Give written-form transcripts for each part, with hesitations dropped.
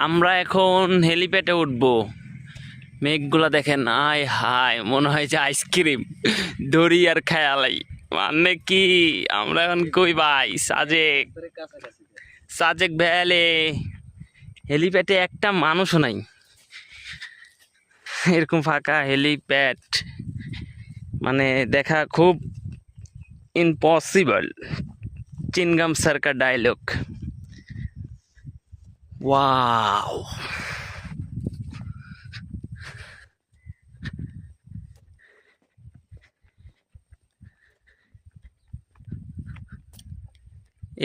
আমরা এখন হেলিপ্যাডে উঠবো। মেঘগুলা দেখেন, আয় হায়, মনে হয় যে আইসক্রিম দড়ি আর খেয়ালাই। মানে কি আমরা এখন কই ভাই? সাজেক, সাজেক ভ্যালে। হেলিপ্যাডে একটা মানুষও নাই, এরকম ফাঁকা হেলিপ্যাড মানে দেখা খুব ইম্পসিবল। চিনগাম স্যার কা ডায়লগ। ওয়াও,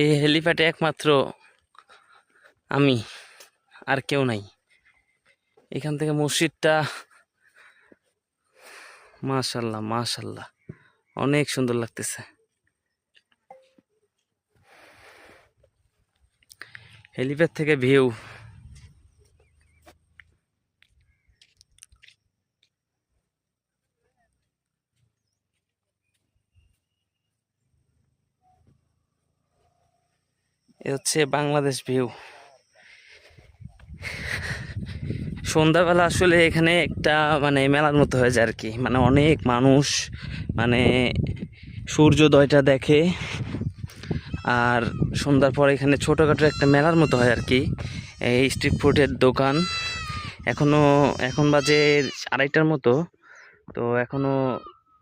এই হেলিপ্যাডে একমাত্র আমি, আর কেউ নাই। এখান থেকে মসজিদটা মাশাল্লাহ মাশাল্লাহ অনেক সুন্দর লাগতেছে। হেলিপ্যাড থেকে ভিউ এ হচ্ছে বাংলাদেশ ভিউ। সন্ধ্যাবেলা আসলে এখানে একটা মানে মেলার মতো হয়ে যায় আর কি, মানে অনেক মানুষ মানে সূর্যোদয়টা দেখে। আর সন্ধ্যার পর এখানে ছোটোখাটো একটা মেলার মতো হয় আর কি। এই স্ট্রিট ফুডের দোকান। এখন বাজে 2:30টার মতো, তো এখনও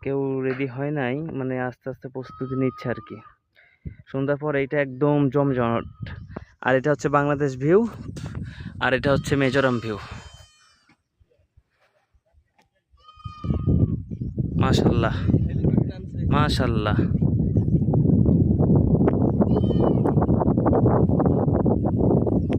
কেউ রেডি হয় নাই, মানে আস্তে আস্তে প্রস্তুতি নিচ্ছে আর কি। সন্ধ্যার পর এইটা একদম জমজমাট। আর এটা হচ্ছে বাংলাদেশ ভিউ, আর এটা হচ্ছে মিজোরাম ভিউ। মাশাল্লাহ মাশাল্লাহ।